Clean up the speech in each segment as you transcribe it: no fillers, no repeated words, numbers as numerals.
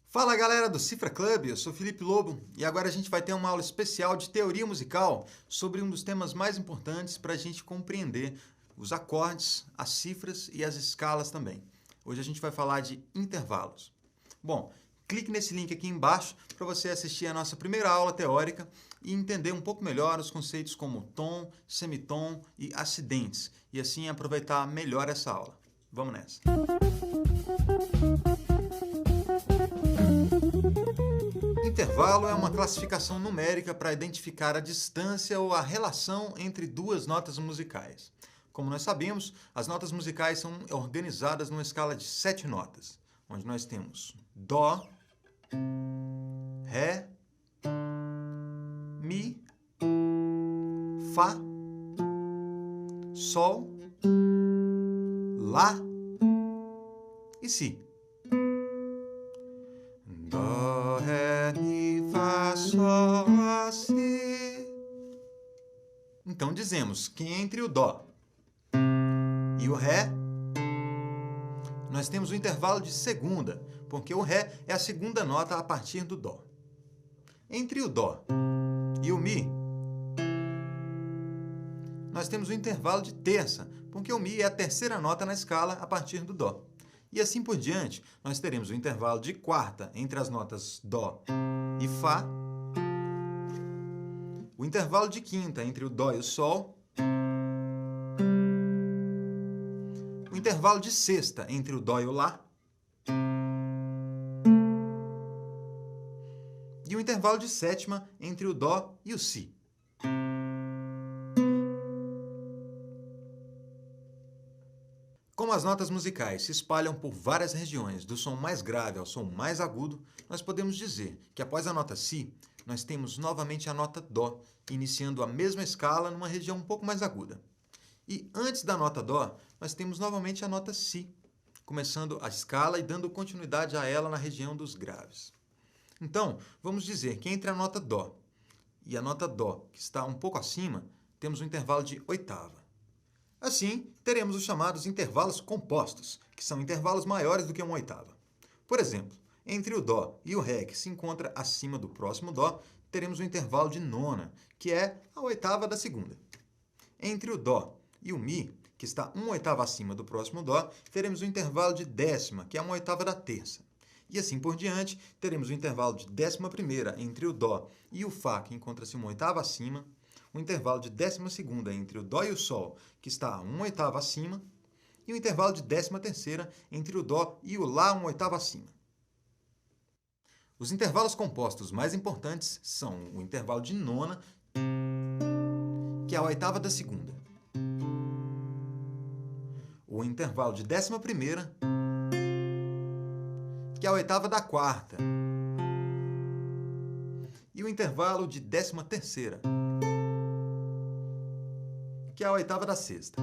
Fala galera do Cifra Club, eu sou Felipe Lobo e agora a gente vai ter uma aula especial de teoria musical sobre um dos temas mais importantes para a gente compreender os acordes, as cifras e as escalas também. Hoje a gente vai falar de intervalos. Bom, clique nesse link aqui embaixo para você assistir a nossa primeira aula teórica e entender um pouco melhor os conceitos como tom, semitom e acidentes e assim aproveitar melhor essa aula. Vamos nessa! Intervalo é uma classificação numérica para identificar a distância ou a relação entre duas notas musicais. Como nós sabemos, as notas musicais são organizadas numa escala de 7 notas, onde nós temos Dó, Ré, Mi, Fá, Sol, Lá e Si. Dó, Ré, Mi, Fá, Sol, Lá, Si. Então dizemos que entre o Dó e o Ré, nós temos o intervalo de segunda, porque o Ré é a segunda nota a partir do Dó. Entre o Dó e o Mi, nós temos o intervalo de terça, porque o Mi é a terceira nota na escala a partir do Dó. E assim por diante, nós teremos o intervalo de quarta entre as notas Dó e Fá, o intervalo de quinta entre o Dó e o Sol, o intervalo de sexta entre o Dó e o Lá e o intervalo de sétima entre o Dó e o Si. Como as notas musicais se espalham por várias regiões, do som mais grave ao som mais agudo, nós podemos dizer que após a nota Si, nós temos novamente a nota Dó, iniciando a mesma escala numa região um pouco mais aguda. E antes da nota Dó, nós temos novamente a nota Si, começando a escala e dando continuidade a ela na região dos graves. Então, vamos dizer que entre a nota Dó e a nota Dó, que está um pouco acima, temos um intervalo de oitava. Assim, teremos os chamados intervalos compostos, que são intervalos maiores do que uma oitava. Por exemplo, entre o Dó e o Ré, que se encontra acima do próximo Dó, teremos um intervalo de nona, que é a oitava da segunda. Entre o Dó e o Mi, que está uma oitava acima do próximo Dó, teremos um intervalo de décima, que é uma oitava da terça. E assim por diante, teremos o intervalo de décima primeira entre o Dó e o Fá, que encontra-se uma oitava acima, o intervalo de décima segunda entre o Dó e o Sol, que está uma oitava acima, e o intervalo de décima terceira entre o Dó e o Lá, uma oitava acima. Os intervalos compostos mais importantes são o intervalo de nona, que é a oitava da segunda, o intervalo de décima primeira, que é a oitava da quarta, e o intervalo de décima terceira, que é a oitava da sexta.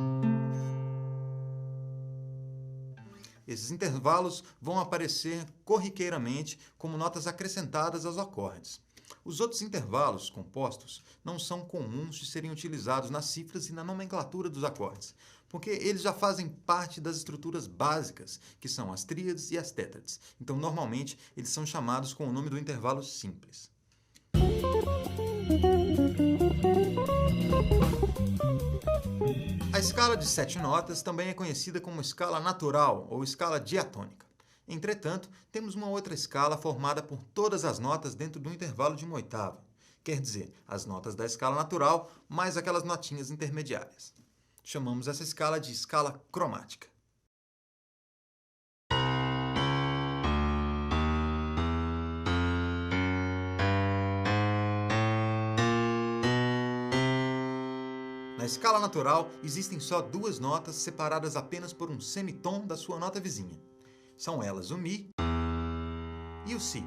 Esses intervalos vão aparecer corriqueiramente como notas acrescentadas aos acordes. Os outros intervalos compostos não são comuns de serem utilizados nas cifras e na nomenclatura dos acordes, porque eles já fazem parte das estruturas básicas, que são as tríades e as tétrades. Então, normalmente, eles são chamados com o nome do intervalo simples. A escala de 7 notas também é conhecida como escala natural ou escala diatônica. Entretanto, temos uma outra escala formada por todas as notas dentro do intervalo de uma oitava. Quer dizer, as notas da escala natural mais aquelas notinhas intermediárias. Chamamos essa escala de escala cromática. Na escala natural, existem só duas notas separadas apenas por um semitom da sua nota vizinha. São elas o Mi e o Si.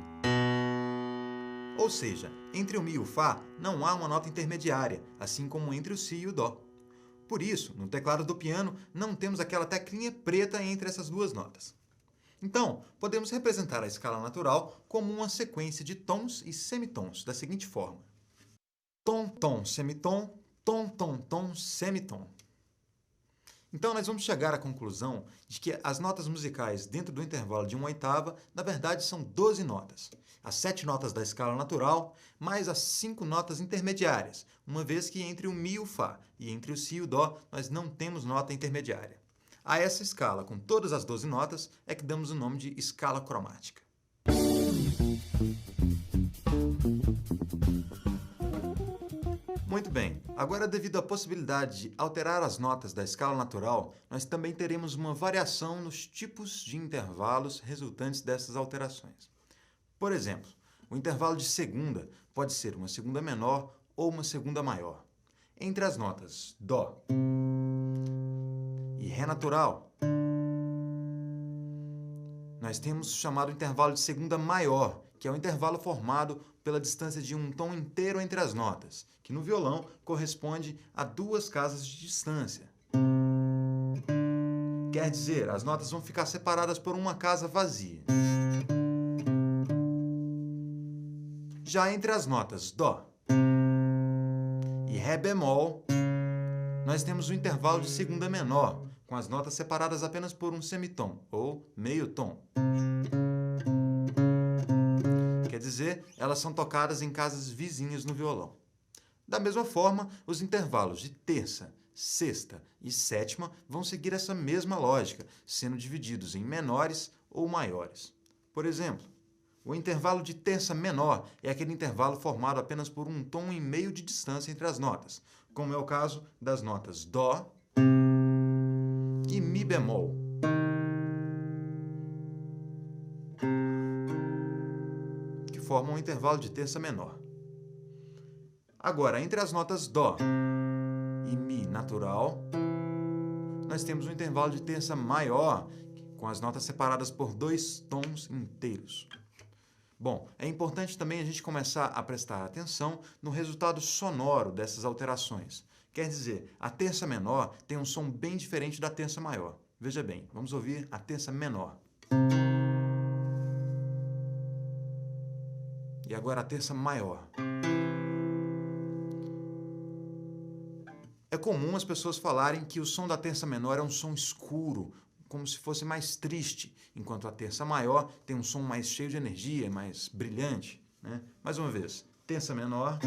Ou seja, entre o Mi e o Fá não há uma nota intermediária, assim como entre o Si e o Dó. Por isso, no teclado do piano, não temos aquela teclinha preta entre essas duas notas. Então, podemos representar a escala natural como uma sequência de tons e semitons, da seguinte forma: tom, tom, semitom, tom, tom, tom, semitom. Então, nós vamos chegar à conclusão de que as notas musicais dentro do intervalo de uma oitava, na verdade, são 12 notas. As 7 notas da escala natural, mais as 5 notas intermediárias, uma vez que entre o Mi e o Fá e entre o Si e o Dó, nós não temos nota intermediária. A essa escala, com todas as 12 notas, é que damos o nome de escala cromática. Muito bem, agora devido à possibilidade de alterar as notas da escala natural, nós também teremos uma variação nos tipos de intervalos resultantes dessas alterações. Por exemplo, o intervalo de segunda pode ser uma segunda menor ou uma segunda maior. Entre as notas Dó e Ré natural, nós temos o chamado intervalo de segunda maior, que é o intervalo formado pela distância de um tom inteiro entre as notas, que no violão corresponde a 2 casas de distância. Quer dizer, as notas vão ficar separadas por uma casa vazia. Já entre as notas Dó e Ré bemol, nós temos o intervalo de segunda menor, com as notas separadas apenas por um semitom, ou meio tom. Quer dizer, elas são tocadas em casas vizinhas no violão. Da mesma forma, os intervalos de terça, sexta e sétima vão seguir essa mesma lógica, sendo divididos em menores ou maiores. Por exemplo, o intervalo de terça menor é aquele intervalo formado apenas por um tom e meio de distância entre as notas, como é o caso das notas Dó e Mi bemol. Que formam um intervalo de terça menor. Agora, entre as notas Dó e Mi natural, nós temos um intervalo de terça maior, com as notas separadas por 2 tons inteiros. Bom, é importante também a gente começar a prestar atenção no resultado sonoro dessas alterações. Quer dizer, a terça menor tem um som bem diferente da terça maior. Veja bem, vamos ouvir a terça menor. E agora a terça maior. É comum as pessoas falarem que o som da terça menor é um som escuro, como se fosse mais triste, enquanto a terça maior tem um som mais cheio de energia, mais brilhante, né? Mais uma vez, terça menor,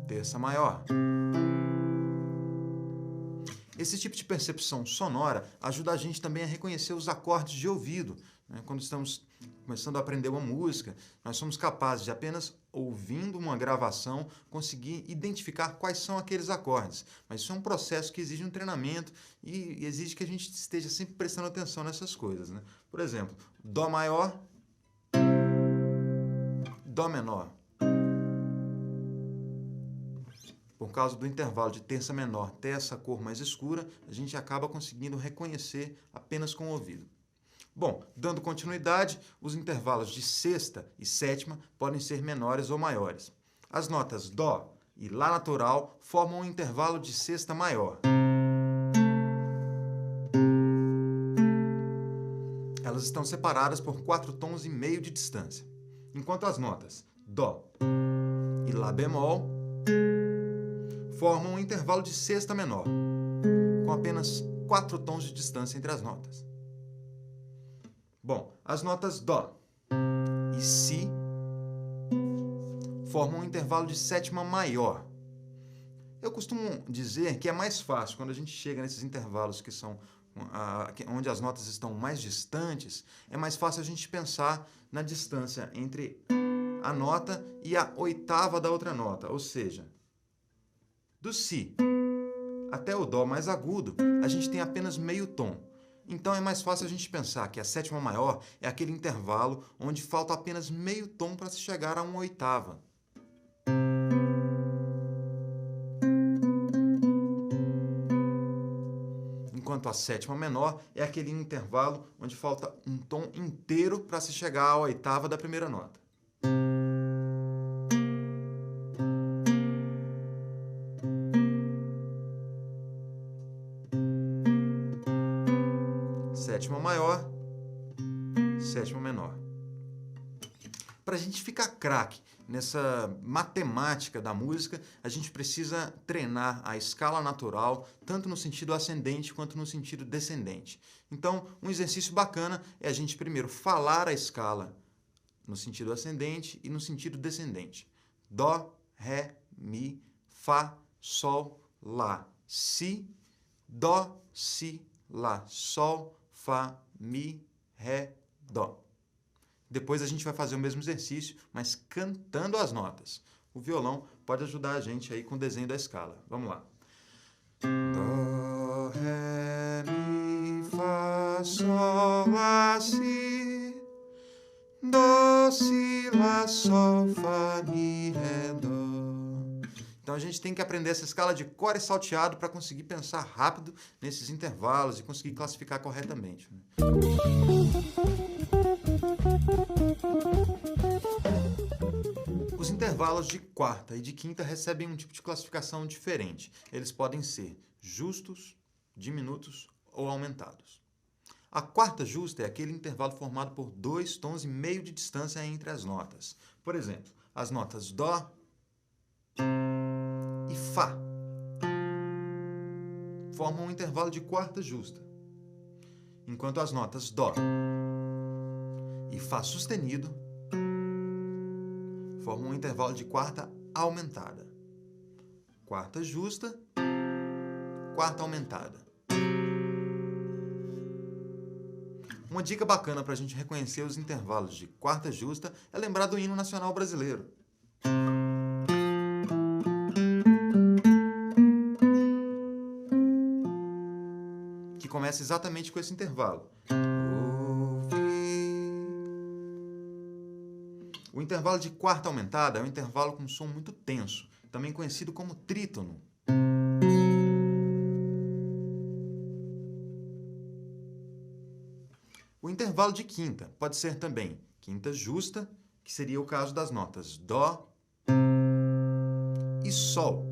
terça maior. Esse tipo de percepção sonora ajuda a gente também a reconhecer os acordes de ouvido, né? Quando estamos começando a aprender uma música, nós somos capazes de apenas ouvindo uma gravação conseguir identificar quais são aqueles acordes. Mas isso é um processo que exige um treinamento e exige que a gente esteja sempre prestando atenção nessas coisas, né? Por exemplo, Dó maior, Dó menor. Por causa do intervalo de terça menor ter essa cor mais escura, a gente acaba conseguindo reconhecer apenas com o ouvido. Bom, dando continuidade, os intervalos de sexta e sétima podem ser menores ou maiores. As notas Dó e Lá natural formam um intervalo de sexta maior. Elas estão separadas por 4 tons e meio de distância, enquanto as notas Dó e Lá bemol formam um intervalo de sexta menor, com apenas 4 tons de distância entre as notas. Bom, as notas Dó e Si formam um intervalo de sétima maior. Eu costumo dizer que é mais fácil, quando a gente chega nesses intervalos que são onde as notas estão mais distantes, é mais fácil a gente pensar na distância entre a nota e a oitava da outra nota, ou seja, do Si até o Dó mais agudo, a gente tem apenas meio tom. Então é mais fácil a gente pensar que a sétima maior é aquele intervalo onde falta apenas meio tom para se chegar a uma oitava. Enquanto a sétima menor é aquele intervalo onde falta um tom inteiro para se chegar à oitava da primeira nota. sétima menor. Para a gente ficar craque nessa matemática da música, a gente precisa treinar a escala natural, tanto no sentido ascendente quanto no sentido descendente. Então, um exercício bacana é a gente primeiro falar a escala no sentido ascendente e no sentido descendente. Dó, Ré, Mi, Fá, Sol, Lá, Si, Dó, Si, Lá, Sol, Fá, Mi, Ré, Dó. Depois a gente vai fazer o mesmo exercício, mas cantando as notas. O violão pode ajudar a gente aí com o desenho da escala. Vamos lá. Dó, Ré, Mi, Fá, Sol, Lá, Si. Dó, Si, Lá, Sol, Fá, Mi, Ré, Dó. Então a gente tem que aprender essa escala de cor e salteado para conseguir pensar rápido nesses intervalos e conseguir classificar corretamente. Os intervalos de quarta e de quinta recebem um tipo de classificação diferente. Eles podem ser justos, diminutos ou aumentados. A quarta justa é aquele intervalo formado por 2,5 tons de distância entre as notas. Por exemplo, as notas Dó e Fá formam um intervalo de quarta justa, enquanto as notas Dó e Fá sustenido formam um intervalo de quarta aumentada. Quarta justa, quarta aumentada. Uma dica bacana para a gente reconhecer os intervalos de quarta justa é lembrar do hino nacional brasileiro. Que começa exatamente com esse intervalo. O intervalo de quarta aumentada é um intervalo com som muito tenso, também conhecido como trítono. O intervalo de quinta pode ser também quinta justa, que seria o caso das notas Dó e Sol.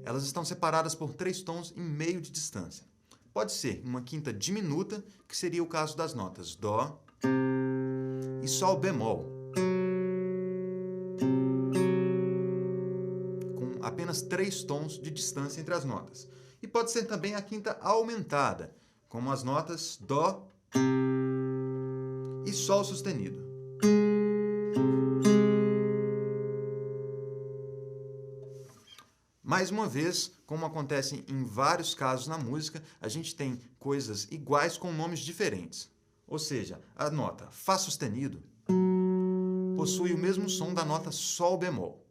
Elas estão separadas por 3,5 tons de distância. Pode ser uma quinta diminuta, que seria o caso das notas Dó e Sol bemol, com apenas 3 tons de distância entre as notas. E pode ser também a quinta aumentada, como as notas Dó e Sol sustenido. Mais uma vez, como acontece em vários casos na música, a gente tem coisas iguais com nomes diferentes. Ou seja, a nota Fá sustenido possui o mesmo som da nota Sol bemol.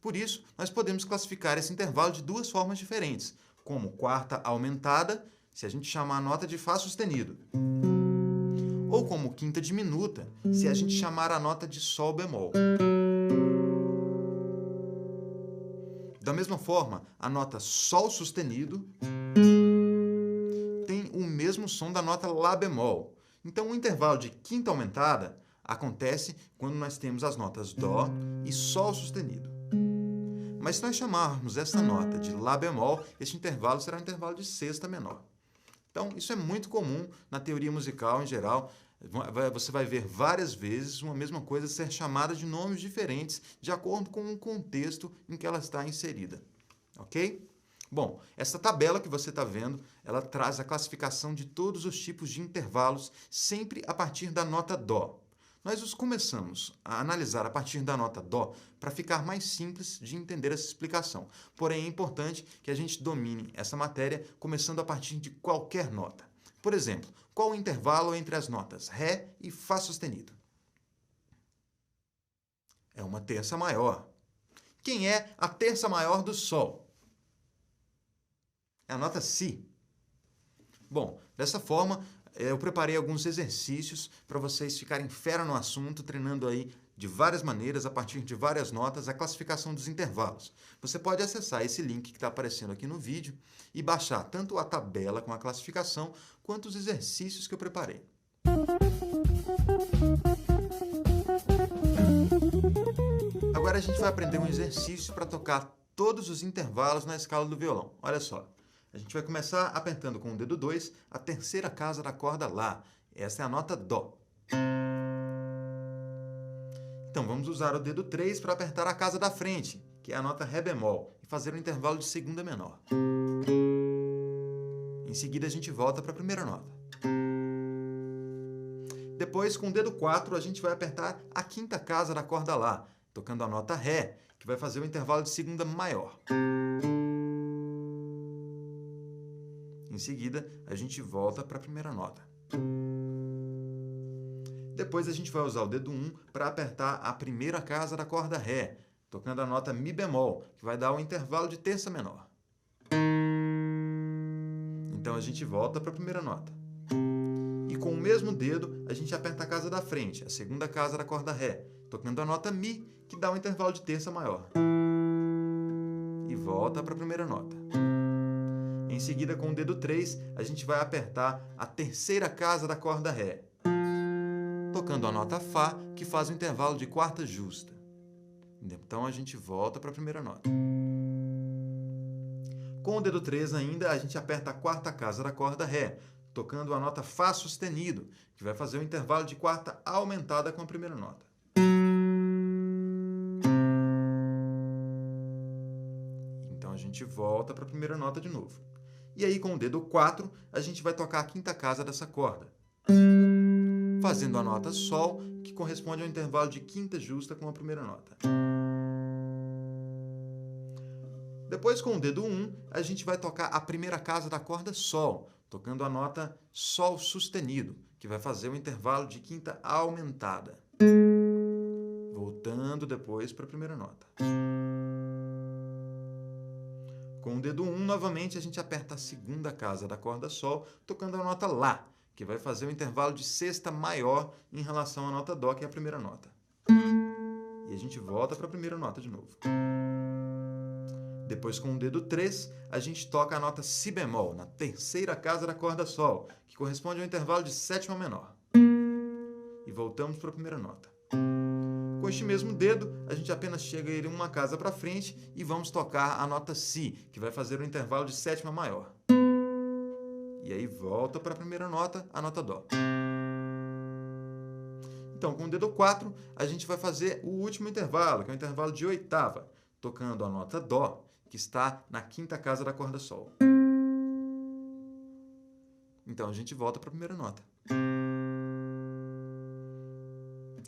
Por isso, nós podemos classificar esse intervalo de duas formas diferentes, como quarta aumentada, se a gente chamar a nota de Fá sustenido, ou como quinta diminuta, se a gente chamar a nota de Sol bemol. Da mesma forma, a nota Sol sustenido tem o mesmo som da nota Lá bemol. Então, o intervalo de quinta aumentada acontece quando nós temos as notas Dó e Sol sustenido. Mas se nós chamarmos essa nota de Lá bemol, este intervalo será um intervalo de sexta menor. Então, isso é muito comum na teoria musical em geral. Você vai ver várias vezes uma mesma coisa ser chamada de nomes diferentes de acordo com o contexto em que ela está inserida. Ok? Bom, essa tabela que você está vendo, ela traz a classificação de todos os tipos de intervalos, sempre a partir da nota Dó. Nós os começamos a analisar a partir da nota Dó para ficar mais simples de entender essa explicação. Porém, é importante que a gente domine essa matéria começando a partir de qualquer nota. Por exemplo, qual o intervalo entre as notas Ré e Fá sustenido? É uma terça maior. Quem é a terça maior do Sol? É a nota Si. Bom, dessa forma, eu preparei alguns exercícios para vocês ficarem fera no assunto, treinando aí de várias maneiras, a partir de várias notas, a classificação dos intervalos. Você pode acessar esse link que está aparecendo aqui no vídeo e baixar tanto a tabela com a classificação, quanto os exercícios que eu preparei. Agora a gente vai aprender um exercício para tocar todos os intervalos na escala do violão. Olha só. A gente vai começar apertando com o dedo 2 a terceira casa da corda Lá. Essa é a nota Dó. Então, vamos usar o dedo 3 para apertar a casa da frente, que é a nota Ré bemol, e fazer um intervalo de segunda menor. Em seguida, a gente volta para a primeira nota. Depois, com o dedo 4, a gente vai apertar a quinta casa da corda Lá, tocando a nota Ré, que vai fazer o intervalo de segunda maior. Em seguida, a gente volta para a primeira nota. Depois, a gente vai usar o dedo 1 para apertar a primeira casa da corda Ré, tocando a nota Mi bemol, que vai dar um intervalo de terça menor. Então, a gente volta para a primeira nota. E com o mesmo dedo, a gente aperta a casa da frente, a segunda casa da corda Ré, tocando a nota Mi, que dá um intervalo de terça maior. E volta para a primeira nota. Em seguida, com o dedo 3, a gente vai apertar a terceira casa da corda Ré, tocando a nota Fá, que faz o intervalo de quarta justa. Então, a gente volta para a primeira nota. Com o dedo 3 ainda, a gente aperta a quarta casa da corda Ré, tocando a nota Fá sustenido, que vai fazer o intervalo de quarta aumentada com a primeira nota. Então, a gente volta para a primeira nota de novo. E aí, com o dedo 4, a gente vai tocar a quinta casa dessa corda, fazendo a nota Sol, que corresponde ao intervalo de quinta justa com a primeira nota. Depois, com o dedo 1, a gente vai tocar a primeira casa da corda Sol, tocando a nota Sol sustenido, que vai fazer o intervalo de quinta aumentada. Voltando depois para a primeira nota. Com o dedo 1, novamente, a gente aperta a segunda casa da corda Sol, tocando a nota Lá, que vai fazer o intervalo de sexta maior em relação à nota Dó, que é a primeira nota. E a gente volta para a primeira nota de novo. Depois, com o dedo 3, a gente toca a nota Si bemol, na terceira casa da corda Sol, que corresponde ao intervalo de sétima menor. E voltamos para a primeira nota. Com este mesmo dedo, a gente apenas chega ele uma casa para frente e vamos tocar a nota Si, que vai fazer o intervalo de sétima maior. E aí volta para a primeira nota, a nota Dó. Então, com o dedo 4, a gente vai fazer o último intervalo, que é o intervalo de oitava, tocando a nota Dó, que está na quinta casa da corda Sol. Então, a gente volta para a primeira nota.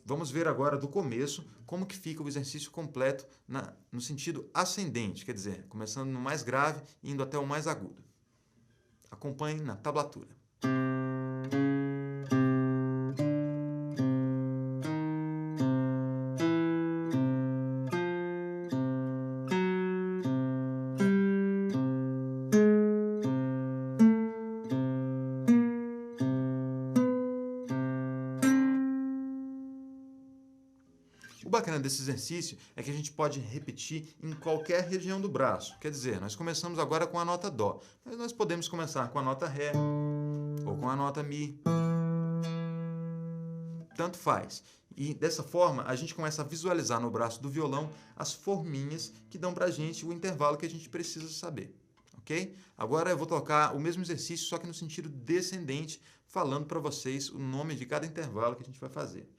Vamos ver agora do começo como que fica o exercício completo no sentido ascendente, quer dizer, começando no mais grave e indo até o mais agudo. Acompanhe na tablatura. O bacana desse exercício é que a gente pode repetir em qualquer região do braço. Quer dizer, nós começamos agora com a nota Dó, mas nós podemos começar com a nota Ré ou com a nota Mi. Tanto faz. E dessa forma, a gente começa a visualizar no braço do violão as forminhas que dão pra gente o intervalo que a gente precisa saber. Ok? Agora eu vou tocar o mesmo exercício, só que no sentido descendente, falando para vocês o nome de cada intervalo que a gente vai fazer.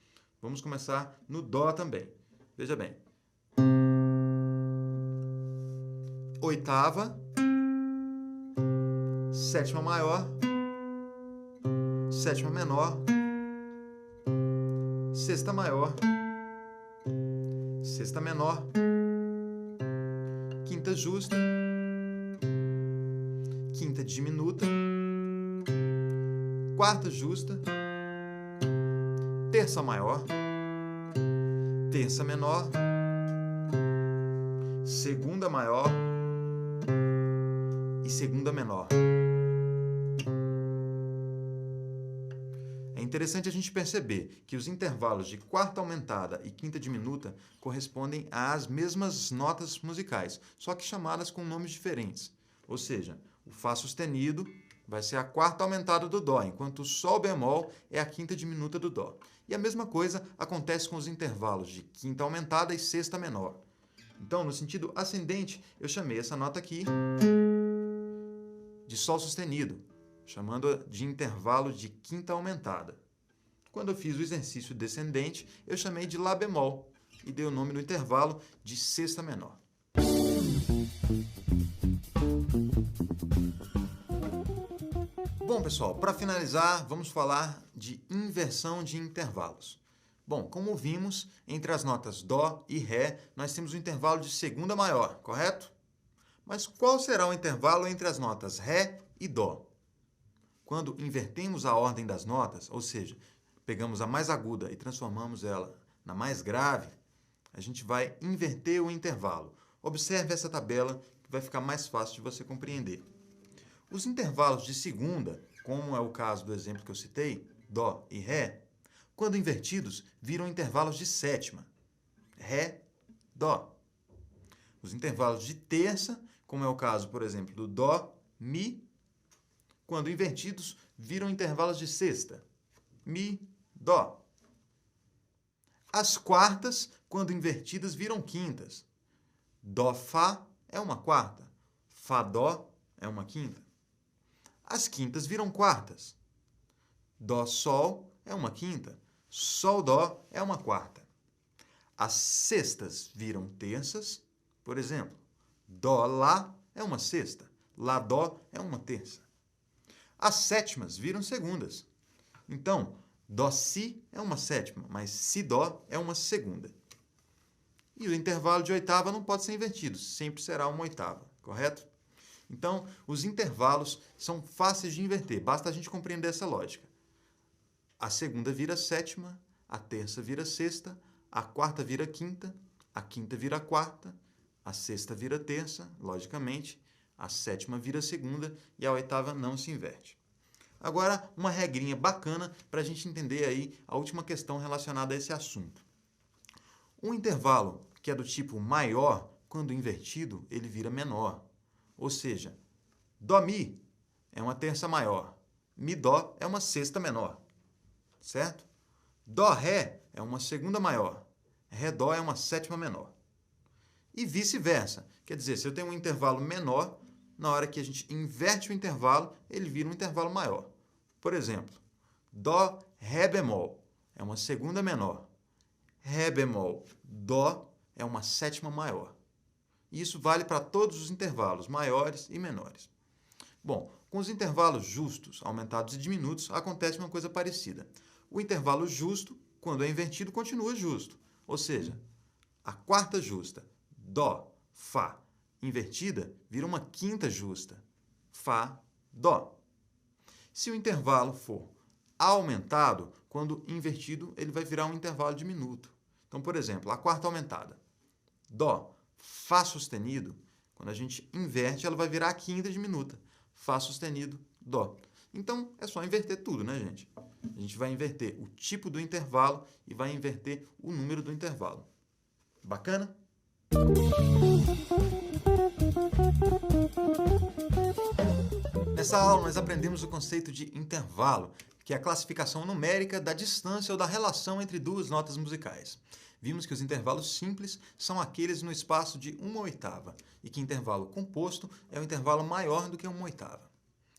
Vamos começar no Dó também. Veja bem. Oitava, sétima maior, sétima menor, sexta maior, sexta menor, quinta justa, quinta diminuta, quarta justa, terça maior, terça menor, segunda maior e segunda menor. É interessante a gente perceber que os intervalos de quarta aumentada e quinta diminuta correspondem às mesmas notas musicais, só que chamadas com nomes diferentes. Ou seja, o Fá sustenido vai ser a quarta aumentada do Dó, enquanto o Sol bemol é a quinta diminuta do Dó. E a mesma coisa acontece com os intervalos de quinta aumentada e sexta menor. Então, no sentido ascendente, eu chamei essa nota aqui de Sol sustenido, chamando de intervalo de quinta aumentada. Quando eu fiz o exercício descendente, eu chamei de Lá bemol e dei o nome do intervalo de sexta menor. Bom, pessoal, para finalizar, vamos falar de inversão de intervalos. Bom, como vimos, entre as notas Dó e Ré, nós temos o intervalo de segunda maior, correto? Mas qual será o intervalo entre as notas Ré e Dó? Quando invertemos a ordem das notas, ou seja, pegamos a mais aguda e transformamos ela na mais grave, a gente vai inverter o intervalo. Observe essa tabela que vai ficar mais fácil de você compreender. Os intervalos de segunda, como é o caso do exemplo que eu citei, Dó e Ré, quando invertidos, viram intervalos de sétima, Ré, Dó. Os intervalos de terça, como é o caso, por exemplo, do Dó, Mi, quando invertidos, viram intervalos de sexta, Mi, Dó. As quartas, quando invertidas, viram quintas. Dó, Fá é uma quarta, Fá, Dó é uma quinta. As quintas viram quartas. Dó, Sol é uma quinta, Sol, Dó é uma quarta. As sextas viram terças, por exemplo, Dó, Lá é uma sexta, Lá, Dó é uma terça. As sétimas viram segundas. Então, Dó, Si é uma sétima, mas Si, Dó é uma segunda. E o intervalo de oitava não pode ser invertido, sempre será uma oitava, correto? Então, os intervalos são fáceis de inverter, basta a gente compreender essa lógica. A segunda vira sétima, a terça vira sexta, a quarta vira quinta, a quinta vira quarta, a sexta vira terça, logicamente, a sétima vira segunda e a oitava não se inverte. Agora, uma regrinha bacana para a gente entender aí a última questão relacionada a esse assunto. Um intervalo que é do tipo maior, quando invertido, ele vira menor. Ou seja, Dó, Mi é uma terça maior, Mi, Dó é uma sexta menor, certo? Dó, Ré é uma segunda maior, Ré, Dó é uma sétima menor. E vice-versa, quer dizer, se eu tenho um intervalo menor, na hora que a gente inverte o intervalo, ele vira um intervalo maior. Por exemplo, Dó, Ré bemol é uma segunda menor, Ré bemol, Dó é uma sétima maior. E isso vale para todos os intervalos, maiores e menores. Bom, com os intervalos justos, aumentados e diminutos, acontece uma coisa parecida. O intervalo justo, quando é invertido, continua justo. Ou seja, a quarta justa, Dó, Fá, invertida, vira uma quinta justa, Fá, Dó. Se o intervalo for aumentado, quando invertido, ele vai virar um intervalo diminuto. Então, por exemplo, a quarta aumentada, Dó, Fá sustenido, quando a gente inverte, ela vai virar a quinta diminuta, Fá sustenido, Dó. Então, é só inverter tudo, né, gente? A gente vai inverter o tipo do intervalo e vai inverter o número do intervalo. Bacana? Nessa aula, nós aprendemos o conceito de intervalo, que é a classificação numérica da distância ou da relação entre duas notas musicais. Vimos que os intervalos simples são aqueles no espaço de uma oitava e que intervalo composto é um intervalo maior do que uma oitava.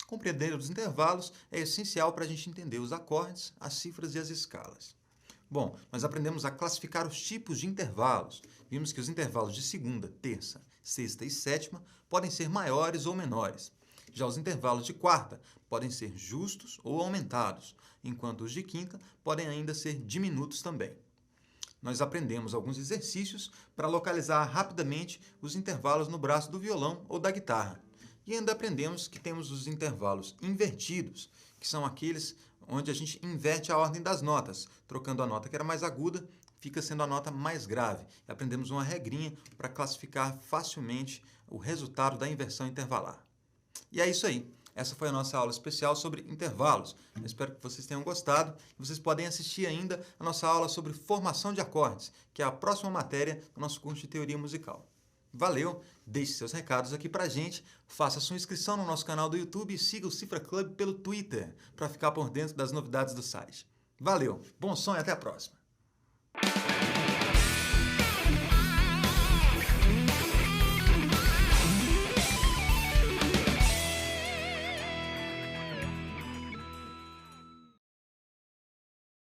Compreender os intervalos é essencial para a gente entender os acordes, as cifras e as escalas. Bom, nós aprendemos a classificar os tipos de intervalos. Vimos que os intervalos de segunda, terça, sexta e sétima podem ser maiores ou menores. Já os intervalos de quarta podem ser justos ou aumentados, enquanto os de quinta podem ainda ser diminutos também. Nós aprendemos alguns exercícios para localizar rapidamente os intervalos no braço do violão ou da guitarra. E ainda aprendemos que temos os intervalos invertidos, que são aqueles onde a gente inverte a ordem das notas, trocando a nota que era mais aguda, fica sendo a nota mais grave. E aprendemos uma regrinha para classificar facilmente o resultado da inversão intervalar. E é isso aí. Essa foi a nossa aula especial sobre intervalos. Eu espero que vocês tenham gostado. Vocês podem assistir ainda a nossa aula sobre formação de acordes, que é a próxima matéria do nosso curso de teoria musical. Valeu! Deixe seus recados aqui pra gente, faça sua inscrição no nosso canal do YouTube e siga o Cifra Club pelo Twitter para ficar por dentro das novidades do site. Valeu! Bom som e até a próxima!